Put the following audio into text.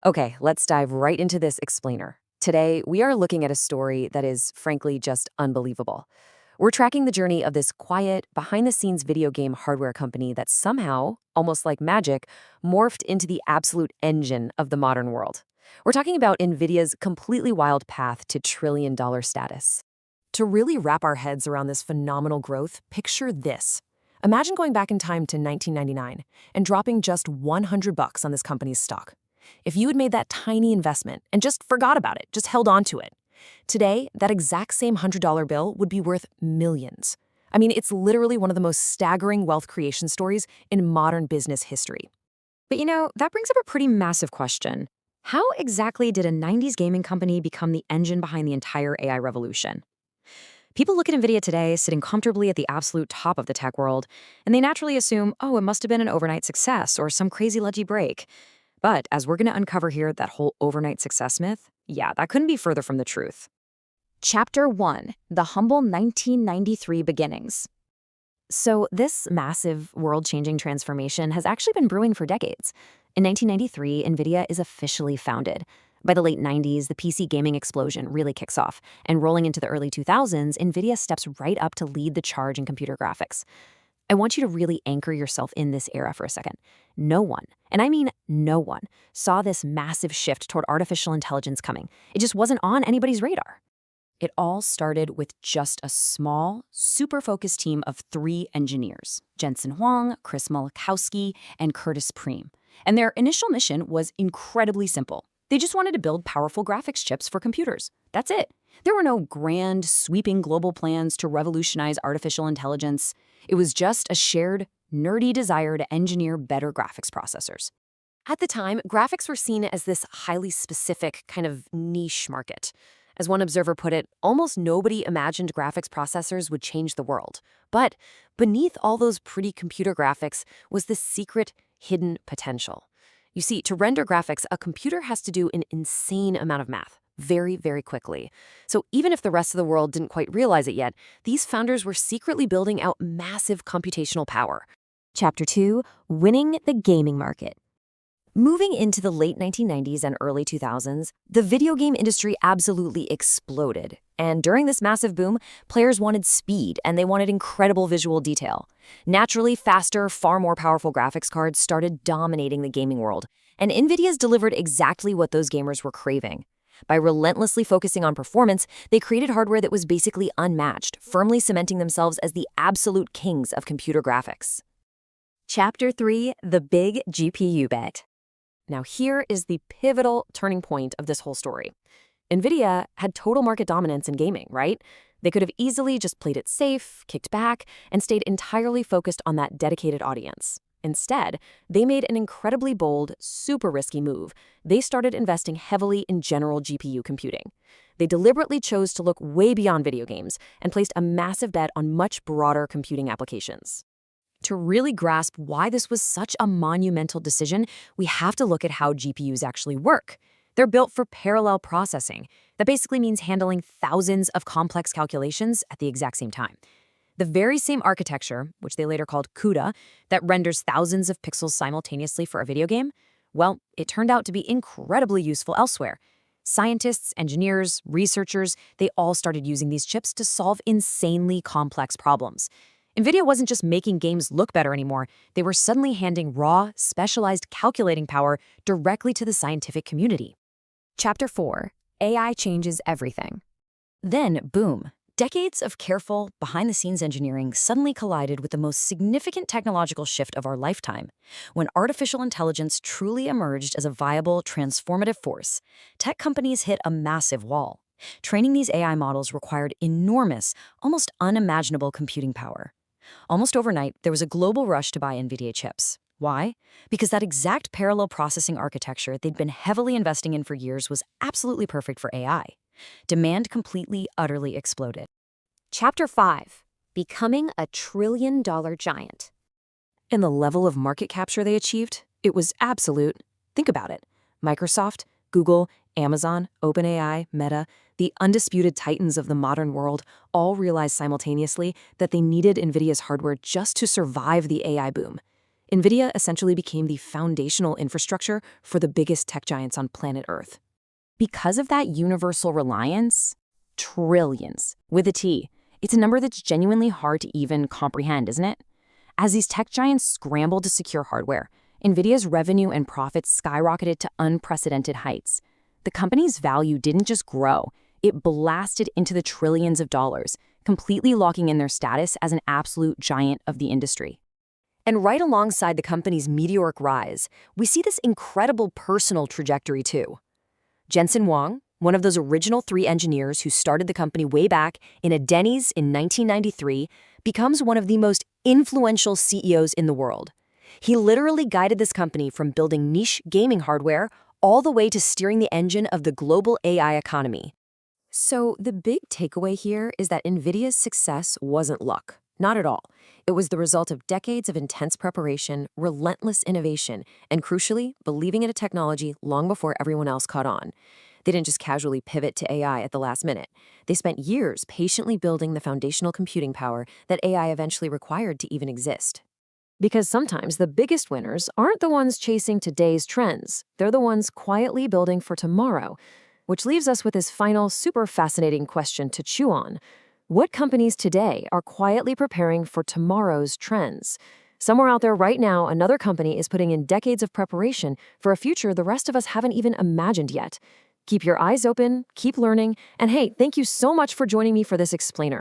Okay, let's dive right into this explainer. Today, we are looking at a story that is, frankly, just unbelievable. We're tracking the journey of this quiet, behind the scenes video game hardware company that somehow, almost like magic, morphed into the absolute engine of the modern world. We're talking about NVIDIA's completely wild path to trillion-dollar status. To really wrap our heads around this phenomenal growth, picture this. Imagine going back in time to 1999 and dropping just $100 on this company's stock. If you had made that tiny investment and just forgot about it, just held on to it, today, that exact same $100 bill would be worth millions. I mean, it's literally one of the most staggering wealth creation stories in modern business history. But that brings up a pretty massive question. How exactly did a 90s gaming company become the engine behind the entire AI revolution? People look at NVIDIA today sitting comfortably at the absolute top of the tech world, and they naturally assume, oh, it must have been an overnight success or some crazy lucky break. But as we're going to uncover here, that whole overnight success myth, yeah, that couldn't be further from the truth. Chapter 1: The Humble 1993 Beginnings. So, this massive, world-changing transformation has actually been brewing for decades. In 1993, NVIDIA is officially founded. By the late 90s, the PC gaming explosion really kicks off, and rolling into the early 2000s, NVIDIA steps right up to lead the charge in computer graphics. I want you to really anchor yourself in this era for a second. No one, and I mean no one, saw this massive shift toward artificial intelligence coming. It just wasn't on anybody's radar. It all started with just a small, super focused team of 3 engineers: Jensen Huang, Chris Malachowski, and Curtis Preem. And their initial mission was incredibly simple. They just wanted to build powerful graphics chips for computers. That's it. There were no grand, sweeping global plans to revolutionize artificial intelligence. It was just a shared, nerdy desire to engineer better graphics processors. At the time, graphics were seen as this highly specific, kind of niche market. As one observer put it, almost nobody imagined graphics processors would change the world. But beneath all those pretty computer graphics was the secret, hidden potential. You see, to render graphics, a computer has to do an insane amount of math, very, very quickly. So even if the rest of the world didn't quite realize it yet, these founders were secretly building out massive computational power. Chapter 2: Winning the Gaming Market. Moving into the late 1990s and early 2000s, the video game industry absolutely exploded. And during this massive boom, players wanted speed and they wanted incredible visual detail. Naturally, faster, far more powerful graphics cards started dominating the gaming world, and NVIDIA's delivered exactly what those gamers were craving. By relentlessly focusing on performance, they created hardware that was basically unmatched, firmly cementing themselves as the absolute kings of computer graphics. Chapter 3: The Big GPU Bet. Now here is the pivotal turning point of this whole story. NVIDIA had total market dominance in gaming, right? They could have easily just played it safe, kicked back, and stayed entirely focused on that dedicated audience. Instead, they made an incredibly bold, super risky move. They started investing heavily in general GPU computing. They deliberately chose to look way beyond video games and placed a massive bet on much broader computing applications. To really grasp why this was such a monumental decision, we have to look at how GPUs actually work. They're built for parallel processing. That basically means handling thousands of complex calculations at the exact same time. The very same architecture, which they later called CUDA, that renders thousands of pixels simultaneously for a video game, well, it turned out to be incredibly useful elsewhere. Scientists, engineers, researchers, they all started using these chips to solve insanely complex problems. NVIDIA wasn't just making games look better anymore, they were suddenly handing raw, specialized calculating power directly to the scientific community. Chapter 4: AI Changes Everything. Then, boom, decades of careful, behind-the-scenes engineering suddenly collided with the most significant technological shift of our lifetime. When artificial intelligence truly emerged as a viable, transformative force, tech companies hit a massive wall. Training these AI models required enormous, almost unimaginable computing power. Almost overnight, there was a global rush to buy NVIDIA chips. Why? Because that exact parallel processing architecture they'd been heavily investing in for years was absolutely perfect for AI. Demand completely, utterly exploded. Chapter 5: Becoming a trillion-dollar giant. And the level of market capture they achieved, it was absolute. Think about it. Microsoft, Google, Amazon, OpenAI, Meta, the undisputed titans of the modern world, all realized simultaneously that they needed NVIDIA's hardware just to survive the AI boom. NVIDIA essentially became the foundational infrastructure for the biggest tech giants on planet Earth. Because of that universal reliance, trillions, with a T. It's a number that's genuinely hard to even comprehend, isn't it? As these tech giants scrambled to secure hardware, NVIDIA's revenue and profits skyrocketed to unprecedented heights. The company's value didn't just grow, it blasted into the trillions of dollars, completely locking in their status as an absolute giant of the industry. And right alongside the company's meteoric rise, we see this incredible personal trajectory too. Jensen Huang, one of those original 3 engineers who started the company way back in a Denny's in 1993, becomes one of the most influential CEOs in the world. He literally guided this company from building niche gaming hardware all the way to steering the engine of the global AI economy. So the big takeaway here is that NVIDIA's success wasn't luck. Not at all. It was the result of decades of intense preparation, relentless innovation, and crucially, believing in a technology long before everyone else caught on. They didn't just casually pivot to AI at the last minute. They spent years patiently building the foundational computing power that AI eventually required to even exist. Because sometimes the biggest winners aren't the ones chasing today's trends. They're the ones quietly building for tomorrow. Which leaves us with this final, super fascinating question to chew on. What companies today are quietly preparing for tomorrow's trends? Somewhere out there right now, another company is putting in decades of preparation for a future the rest of us haven't even imagined yet. Keep your eyes open, keep learning, and hey, thank you so much for joining me for this explainer.